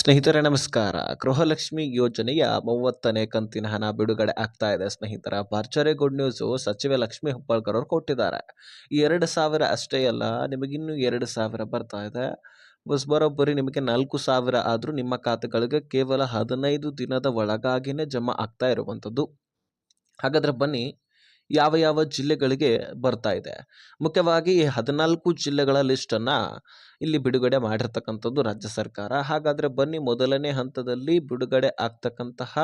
ಸ್ನೇಹಿತರೆ ನಮಸ್ಕಾರ. ಗೃಹಲಕ್ಷ್ಮಿ ಯೋಜನೆಯ 30ನೇ ಕಂತಿನ ಹಣ ಬಿಡುಗಡೆ ಆಗ್ತಾ ಇದೆ ಸ್ನೇಹಿತರ. ಭರ್ಜರಿ ಗುಡ್ ನ್ಯೂಸು ಸಚಿವೆ ಲಕ್ಷ್ಮಿ ಹೆಬ್ಬಾಳ್ಕರ್ ಅವರು ಕೊಟ್ಟಿದ್ದಾರೆ. ಈ 2,000 ಅಷ್ಟೇ ಅಲ್ಲ, ನಿಮಗಿನ್ನೂ 2,000 ಬರ್ತಾ ಇದೆ. ಬರೋಬ್ಬರಿ ನಿಮಗೆ 4,000 ಆದರೂ ನಿಮ್ಮ ಖಾತೆಗಳಿಗೆ ಕೇವಲ 15 ದಿನದ ಒಳಗಾಗಿನೇ ಜಮಾ ಆಗ್ತಾ ಇರುವಂಥದ್ದು. ಹಾಗಾದ್ರೆ ಬನ್ನಿ, ಯಾವ ಯಾವ ಜಿಲ್ಲೆಗಳಿಗೆ ಬರ್ತಾ ಇದೆ. ಮುಖ್ಯವಾಗಿ ಈ 14 ಜಿಲ್ಲೆಗಳ ಲಿಸ್ಟನ್ನು ಇಲ್ಲಿ ಬಿಡುಗಡೆ ಮಾಡಿರ್ತಕ್ಕಂಥದ್ದು ರಾಜ್ಯ ಸರ್ಕಾರ. ಹಾಗಾದರೆ ಬನ್ನಿ, ಮೊದಲನೇ ಹಂತದಲ್ಲಿ ಬಿಡುಗಡೆ ಆಗ್ತಕ್ಕಂತಹ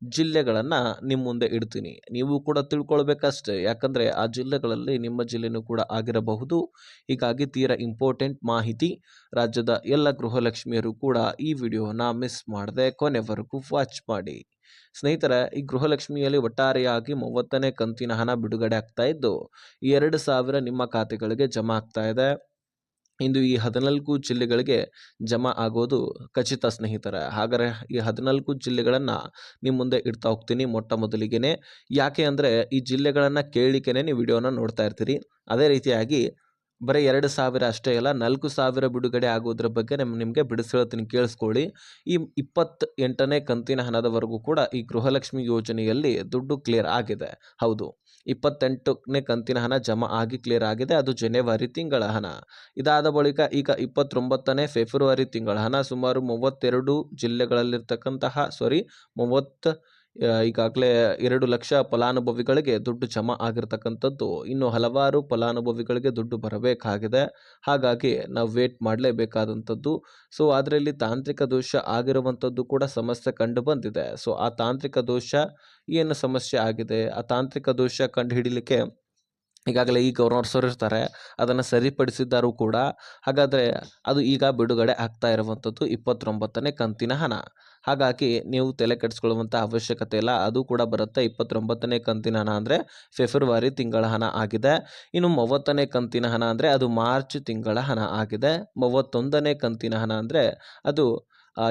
ಜಿಲ್ಲೆಗಳನ್ನು ನಿಮ್ಮ ಮುಂದೆ ಇಡ್ತೀನಿ. ನೀವು ಕೂಡ ತಿಳ್ಕೊಳ್ಬೇಕಷ್ಟೇ, ಯಾಕಂದರೆ ಆ ಜಿಲ್ಲೆಗಳಲ್ಲಿ ನಿಮ್ಮ ಜಿಲ್ಲೆನೂ ಕೂಡ ಆಗಿರಬಹುದು. ಹೀಗಾಗಿ ತೀರಾ ಇಂಪಾರ್ಟೆಂಟ್ ಮಾಹಿತಿ. ರಾಜ್ಯದ ಎಲ್ಲ ಗೃಹಲಕ್ಷ್ಮಿಯರು ಕೂಡ ಈ ವಿಡಿಯೋನ ಮಿಸ್ ಮಾಡದೆ ಕೊನೆವರೆಗೂ ವಾಚ್ ಮಾಡಿ. ಸ್ನೇಹಿತರೆ, ಈ ಗೃಹಲಕ್ಷ್ಮಿಯಲ್ಲಿ ಒಟ್ಟಾರೆಯಾಗಿ 30ನೇ ಕಂತಿನ ಹಣ ಬಿಡುಗಡೆ ಆಗ್ತಾ ಇದ್ದು 2,000 ನಿಮ್ಮ ಖಾತೆಗಳಿಗೆ ಜಮಾ ಆಗ್ತಾ ಇದೆ. ಇಂದು ಈ 14 ಜಿಲ್ಲೆಗಳಿಗೆ ಜಮಾ ಆಗೋದು ಖಚಿತ ಸ್ನೇಹಿತರೆ. ಹಾಗಾದರೆ ಈ 14 ಜಿಲ್ಲೆಗಳನ್ನು ನಿಮ್ಮ ಮುಂದೆ ಇಡ್ತಾ ಹೋಗ್ತೀನಿ. ಮೊಟ್ಟ ಮೊದಲಿಗೆ ಯಾಕೆ ಅಂದರೆ ಈ ಜಿಲ್ಲೆಗಳನ್ನು ಕೇಳಲಿಕ್ಕೆ ನೀವು ವಿಡಿಯೋನ ನೋಡ್ತಾ ಇರ್ತೀರಿ. ಅದೇ ರೀತಿಯಾಗಿ ಬರೀ 2,000 ಅಷ್ಟೇ ಅಲ್ಲ, 4,000 ಬಿಡುಗಡೆ ಆಗೋದ್ರ ಬಗ್ಗೆ ನಿಮಗೆ ಬಿಡಿಸ್ಕೊಳ್ತೀನಿ, ಕೇಳಿಸ್ಕೊಳ್ಳಿ. ಈ 28ನೇ ಕಂತಿನ ಹಣದವರೆಗೂ ಕೂಡ ಈ ಗೃಹಲಕ್ಷ್ಮಿ ಯೋಜನೆಯಲ್ಲಿ ದುಡ್ಡು ಕ್ಲಿಯರ್ ಆಗಿದೆ. ಹೌದು, 28ನೇ ಕಂತಿನ ಹಣ ಜಮಾ ಆಗಿ ಕ್ಲಿಯರ್ ಆಗಿದೆ. ಅದು ಜನವರಿ ತಿಂಗಳ ಹಣ. ಇದಾದ ಬಳಿಕ ಈಗ 29ನೇ ಫೆಬ್ರವರಿ ತಿಂಗಳ ಹಣ ಸುಮಾರು 32 ಜಿಲ್ಲೆಗಳಲ್ಲಿರ್ತಕ್ಕಂತಹ 30 ಈಗಾಗಲೇ 2 ಲಕ್ಷ ಫಲಾನುಭವಿಗಳಿಗೆ ದುಡ್ಡು ಜಮಾ ಆಗಿರ್ತಕ್ಕಂಥದ್ದು. ಇನ್ನು ಹಲವಾರು ಫಲಾನುಭವಿಗಳಿಗೆ ದುಡ್ಡು ಬರಬೇಕಾಗಿದೆ. ಹಾಗಾಗಿ ನಾವು ವೇಟ್ ಮಾಡಲೇಬೇಕಾದಂಥದ್ದು. ಸೊ ಅದರಲ್ಲಿ ತಾಂತ್ರಿಕ ದೋಷ ಆಗಿರುವಂಥದ್ದು ಕೂಡ ಸಮಸ್ಯೆ ಕಂಡು ಬಂದಿದೆ. ಸೊ ಆ ತಾಂತ್ರಿಕ ದೋಷ ಏನು ಸಮಸ್ಯೆ ಆಗಿದೆ, ಆ ತಾಂತ್ರಿಕ ದೋಷ ಕಂಡು ಹಿಡಿಲಿಕ್ಕೆ ಈಗಾಗಲೇ ಈ ಗವರ್ನರ್ಸ್ ಅವರು ಇರ್ತಾರೆ, ಅದನ್ನು ಸರಿಪಡಿಸಿದ್ದಾರೂ ಕೂಡ. ಹಾಗಾದರೆ ಅದು ಈಗ ಬಿಡುಗಡೆ ಆಗ್ತಾ ಇರುವಂಥದ್ದು 29ನೇ ಕಂತಿನ ಹಣ. ಹಾಗಾಗಿ ನೀವು ತಲೆ ಕೆಡಿಸ್ಕೊಳ್ಳುವಂಥ ಅವಶ್ಯಕತೆ ಇಲ್ಲ. ಅದು ಕೂಡ ಬರುತ್ತೆ. 29ನೇ ಕಂತಿನ ಹಣ ಅಂದರೆ ಫೆಬ್ರವರಿ ತಿಂಗಳ ಹಣ ಆಗಿದೆ. ಇನ್ನು 30ನೇ ಕಂತಿನ ಹಣ ಅಂದರೆ ಅದು ಮಾರ್ಚ್ ತಿಂಗಳ ಹಣ ಆಗಿದೆ. 31ನೇ ಕಂತಿನ ಹಣ ಅಂದರೆ ಅದು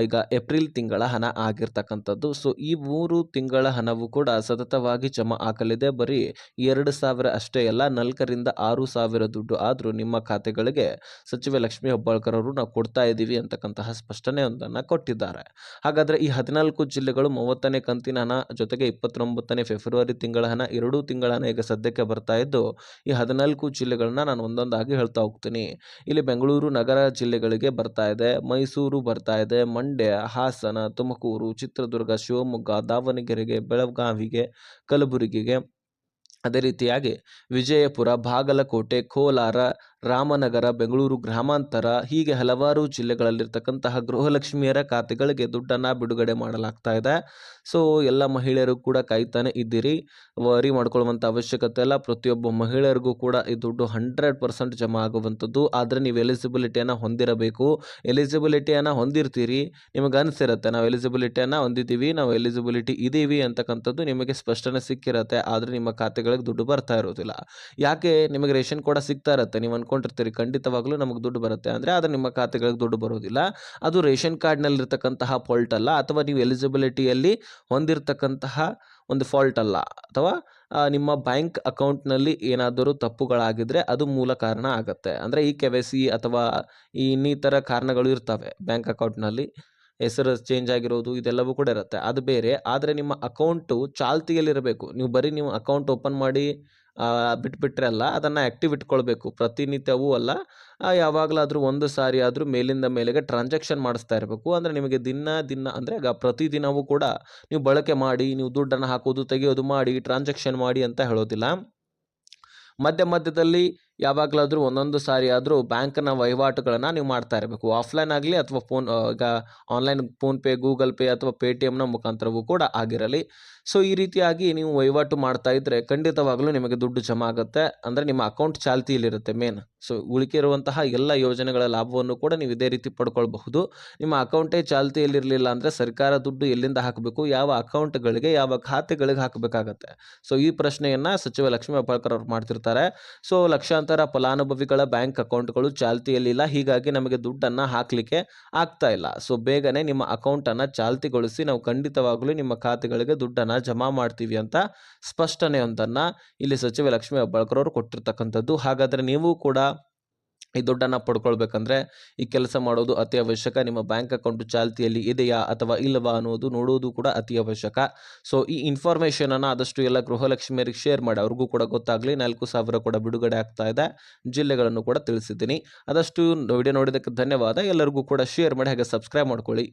ಈಗ ಏಪ್ರಿಲ್ ತಿಂಗಳ ಹಣ ಆಗಿರ್ತಕ್ಕಂಥದ್ದು. ಸೊ ಈ 3 ತಿಂಗಳ ಹಣವು ಕೂಡ ಸತತವಾಗಿ ಜಮಾ ಆಗಲಿದೆ. ಬರೀ 2,000 ಅಷ್ಟೇ ಅಲ್ಲ, 4,000ರಿಂದ 6,000 ದುಡ್ಡು ಆದರೂ ನಿಮ್ಮ ಖಾತೆಗಳಿಗೆ ಸಚಿವೆ ಲಕ್ಷ್ಮಿ ಹೆಬ್ಬಾಳ್ಕರ್ ಅವರು ನಾವು ಕೊಡ್ತಾ ಇದ್ದೀವಿ ಅಂತಕ್ಕಂತಹ ಸ್ಪಷ್ಟನೆಯೊಂದನ್ನು ಕೊಟ್ಟಿದ್ದಾರೆ. ಹಾಗಾದರೆ ಈ 14 ಜಿಲ್ಲೆಗಳು 30ನೇ ಕಂತಿನ ಹಣ ಜೊತೆಗೆ 29ನೇ ಫೆಬ್ರವರಿ ತಿಂಗಳ ಹಣ, 2 ತಿಂಗಳ ಹಣ ಈಗ ಸದ್ಯಕ್ಕೆ ಬರ್ತಾ ಇದ್ದು, ಈ 14 ಜಿಲ್ಲೆಗಳನ್ನ ನಾನು ಒಂದೊಂದಾಗಿ ಹೇಳ್ತಾ ಹೋಗ್ತೀನಿ. ಇಲ್ಲಿ ಬೆಂಗಳೂರು ನಗರ ಜಿಲ್ಲೆಗಳಿಗೆ ಬರ್ತಾ ಇದೆ, ಮೈಸೂರು ಬರ್ತಾ ಇದೆ, ಮಂಡ್ಯ, ಹಾಸನ, ತುಮಕೂರು, ಚಿತ್ರದುರ್ಗ, ಶಿವಮೊಗ್ಗ, ದಾವಣಗೆರೆಗೆ, ಬೆಳಗಾವಿಗೆ, ಕಲಬುರಗಿಗೆ, ಅದೇ ರೀತಿಯಾಗಿ ವಿಜಯಪುರ, ಬಾಗಲಕೋಟೆ, ಕೋಲಾರ, ರಾಮನಗರ, ಬೆಂಗಳೂರು ಗ್ರಾಮಾಂತರ, ಹೀಗೆ ಹಲವಾರು ಜಿಲ್ಲೆಗಳಲ್ಲಿರ್ತಕ್ಕಂತಹ ಗೃಹಲಕ್ಷ್ಮಿಯರ ಖಾತೆಗಳಿಗೆ ದುಡ್ಡನ್ನು ಬಿಡುಗಡೆ ಮಾಡಲಾಗ್ತಾ ಇದೆ. ಸೊ ಎಲ್ಲ ಮಹಿಳೆಯರು ಕೂಡ ಕಾಯ್ತಾನೆ ಇದ್ದೀರಿ, ವರಿ ಮಾಡ್ಕೊಳ್ಳುವಂಥ ಅವಶ್ಯಕತೆ ಇಲ್ಲ. ಪ್ರತಿಯೊಬ್ಬ ಮಹಿಳೆಯರಿಗೂ ಕೂಡ ಈ ದುಡ್ಡು 100% ಜಮಾ ಆಗುವಂಥದ್ದು. ಆದರೆ ನೀವು ಎಲಿಜಿಬಿಲಿಟಿಯನ್ನು ಹೊಂದಿರಬೇಕು. ಎಲಿಜಿಬಿಲಿಟಿಯನ್ನು ಹೊಂದಿರ್ತೀರಿ, ನಿಮಗೆ ಅನಿಸಿರುತ್ತೆ ನಾವು ಎಲಿಜಿಬಿಲಿಟಿಯನ್ನು ಹೊಂದಿದ್ದೀವಿ, ನಾವು ಎಲಿಜಿಬಿಲಿಟಿ ಇದ್ದೀವಿ ಅಂತಕ್ಕಂಥದ್ದು ನಿಮಗೆ ಸ್ಪಷ್ಟನೆ ಸಿಕ್ಕಿರುತ್ತೆ. ಆದರೆ ನಿಮ್ಮ ಖಾತೆಗಳಿಗೆ ದುಡ್ಡು ಬರ್ತಾ ಇರೋದಿಲ್ಲ. ಯಾಕೆ? ನಿಮಗೆ ರೇಷನ್ ಕೂಡ ಸಿಗ್ತಾ ಇರುತ್ತೆ, ನೀವು ಅನ್ಕೊಂಡಿರ್ತೀರಿ ಖಂಡಿತವಾಗ್ಲೂ ನಮಗೆ ದುಡ್ಡು ಬರುತ್ತೆ ಅಂದರೆ, ಆದರೆ ನಿಮ್ಮ ಖಾತೆಗಳಿಗೆ ದುಡ್ಡು ಬರೋದಿಲ್ಲ. ಅದು ರೇಷನ್ ಕಾರ್ಡ್ನಲ್ಲಿರ್ತಕ್ಕಂತಹ ಫಾಲ್ಟ್ ಅಲ್ಲ, ಅಥವಾ ನೀವು ಎಲಿಜಿಬಿಲಿಟಿಯಲ್ಲಿ ಹೊಂದಿರತಕ್ಕಂತಹ ಒಂದು ಫಾಲ್ಟ್ ಅಲ್ಲ, ಅಥವಾ ನಿಮ್ಮ ಬ್ಯಾಂಕ್ ಅಕೌಂಟ್ನಲ್ಲಿ ಏನಾದರೂ ತಪ್ಪುಗಳಾಗಿದ್ದರೆ ಅದು ಮೂಲ ಕಾರಣ ಆಗುತ್ತೆ. ಅಂದರೆ ಈ KYC ಅಥವಾ ಈ ಇನ್ನಿತರ ಕಾರಣಗಳು ಇರ್ತವೆ. ಬ್ಯಾಂಕ್ ಅಕೌಂಟ್ನಲ್ಲಿ ಹೆಸರು ಚೇಂಜ್ ಆಗಿರೋದು ಇದೆಲ್ಲವೂ ಕೂಡ ಇರುತ್ತೆ, ಅದು ಬೇರೆ. ಆದರೆ ನಿಮ್ಮ ಅಕೌಂಟು ಚಾಲ್ತಿಯಲ್ಲಿರಬೇಕು. ನೀವು ಅಕೌಂಟ್ ಓಪನ್ ಮಾಡಿ ಬಿಟ್ಬಿಟ್ರೆ ಅಲ್ಲ, ಅದನ್ನು ಆ್ಯಕ್ಟಿವ್ ಇಟ್ಕೊಳ್ಬೇಕು. ಪ್ರತಿನಿತ್ಯವೂ ಅಲ್ಲ, ಯಾವಾಗಲಾದರೂ ಒಂದು ಸಾರಿ ಆದರೂ ಮೇಲಿಂದ ಮೇಲೆಗೆ ಟ್ರಾನ್ಸಾಕ್ಷನ್ ಮಾಡಿಸ್ತಾ ಇರಬೇಕು. ಅಂದರೆ ನಿಮಗೆ ದಿನ ಅಂದರೆ ಪ್ರತಿದಿನವೂ ಕೂಡ ನೀವು ಬಳಕೆ ಮಾಡಿ, ನೀವು ದುಡ್ಡನ್ನು ಹಾಕೋದು ತೆಗೆಯೋದು ಮಾಡಿ, ಟ್ರಾನ್ಸಾಕ್ಷನ್ ಮಾಡಿ ಅಂತ ಹೇಳೋದಿಲ್ಲ. ಮಧ್ಯದಲ್ಲಿ ಯಾವಾಗಲಾದರೂ ಒಂದೊಂದು ಸಾರಿ ಆದರೂ ಬ್ಯಾಂಕ್ನ ವಹಿವಾಟುಗಳನ್ನು ನೀವು ಮಾಡ್ತಾ ಇರಬೇಕು. ಆಫ್ಲೈನ್ ಆಗಲಿ ಅಥವಾ ಈಗ ಆನ್ಲೈನ್ ಫೋನ್ಪೇ, ಗೂಗಲ್ ಪೇ ಅಥವಾ ಪೇಟಿಎಮ್ನ ಮುಖಾಂತರವೂ ಕೂಡ ಆಗಿರಲಿ. ಸೊ ಈ ರೀತಿಯಾಗಿ ನೀವು ವಹಿವಾಟು ಮಾಡ್ತಾ ಇದ್ದರೆ ಖಂಡಿತವಾಗಲೂ ನಿಮಗೆ ದುಡ್ಡು ಜಮಾ ಆಗುತ್ತೆ. ಅಂದರೆ ನಿಮ್ಮ ಅಕೌಂಟ್ ಚಾಲ್ತಿಯಲ್ಲಿರುತ್ತೆ ಮೇನ್. ಸೊ ಉಳಿಕೆ ಇರುವಂತಹ ಎಲ್ಲ ಯೋಜನೆಗಳ ಲಾಭವನ್ನು ಕೂಡ ನೀವು ಇದೇ ರೀತಿ ಪಡ್ಕೊಳ್ಬಹುದು. ನಿಮ್ಮ ಅಕೌಂಟೇ ಚಾಲ್ತಿಯಲ್ಲಿರಲಿಲ್ಲ ಅಂದರೆ ಸರ್ಕಾರ ದುಡ್ಡು ಎಲ್ಲಿಂದ ಹಾಕಬೇಕು, ಯಾವ ಅಕೌಂಟ್ಗಳಿಗೆ, ಯಾವ ಖಾತೆಗಳಿಗೆ ಹಾಕಬೇಕಾಗತ್ತೆ. ಸೊ ಈ ಪ್ರಶ್ನೆಯನ್ನು ಸಚಿವ ಲಕ್ಷ್ಮೀ ಹೆಬ್ಬಾಳ್ಕರ್ ಅವರು ಮಾಡ್ತಿರ್ತಾರೆ. ಸೊ ಲಕ್ಷಾಂತರ ಫಲಾನುಭವಿಗಳ ಬ್ಯಾಂಕ್ ಅಕೌಂಟ್ಗಳು ಚಾಲ್ತಿಯಲ್ಲಿಲ್ಲ, ಹೀಗಾಗಿ ನಮಗೆ ದುಡ್ಡನ್ನು ಹಾಕಲಿಕ್ಕೆ ಆಗ್ತಾ ಇಲ್ಲ. ಸೊ ಬೇಗನೆ ನಿಮ್ಮ ಅಕೌಂಟನ್ನು ಚಾಲ್ತಿಗೊಳಿಸಿ, ನಾವು ಖಂಡಿತವಾಗಲೂ ನಿಮ್ಮ ಖಾತೆಗಳಿಗೆ ದುಡ್ಡನ್ನು ಜಮಾ ಮಾಡ್ತೀವಿ ಅಂತ ಸ್ಪಷ್ಟನೆಯೊಂದನ್ನು ಇಲ್ಲಿ ಸಚಿವ ಲಕ್ಷ್ಮೀ ಹೆಬ್ಬಾಳ್ಕರ್ ಅವರು ಕೊಟ್ಟಿರ್ತಕ್ಕಂಥದ್ದು. ಹಾಗಾದರೆ ನೀವು ಕೂಡ ಈ ದುಡ್ಡನ್ನು ಪಡ್ಕೊಳ್ಬೇಕಂದ್ರೆ ಈ ಕೆಲಸ ಮಾಡೋದು ಅತಿ ಅವಶ್ಯಕ. ನಿಮ್ಮ ಬ್ಯಾಂಕ್ ಅಕೌಂಟ್ ಚಾಲ್ತಿಯಲ್ಲಿ ಇದೆಯಾ ಅಥವಾ ಇಲ್ಲವಾ ಅನ್ನೋದು ನೋಡೋದು ಕೂಡ ಅತಿ ಅವಶ್ಯಕ. ಸೊ ಈ ಇನ್ಫಾರ್ಮೇಷನನ್ನು ಆದಷ್ಟು ಎಲ್ಲ ಗೃಹಲಕ್ಷ್ಮಿಯರಿಗೆ ಶೇರ್ ಮಾಡಿ, ಅವ್ರಿಗೂ ಕೂಡ ಗೊತ್ತಾಗಲಿ. 4,000 ಕೂಡ ಬಿಡುಗಡೆ ಆಗ್ತಾ ಇದೆ. ಜಿಲ್ಲೆಗಳನ್ನು ಕೂಡ ತಿಳಿಸಿದ್ದೀನಿ. ಆದಷ್ಟು ವಿಡಿಯೋ ನೋಡಿದ್ದಕ್ಕೆ ಧನ್ಯವಾದ. ಎಲ್ಲರಿಗೂ ಕೂಡ ಶೇರ್ ಮಾಡಿ, ಹಾಗೆ ಸಬ್ಸ್ಕ್ರೈಬ್ ಮಾಡ್ಕೊಳ್ಳಿ.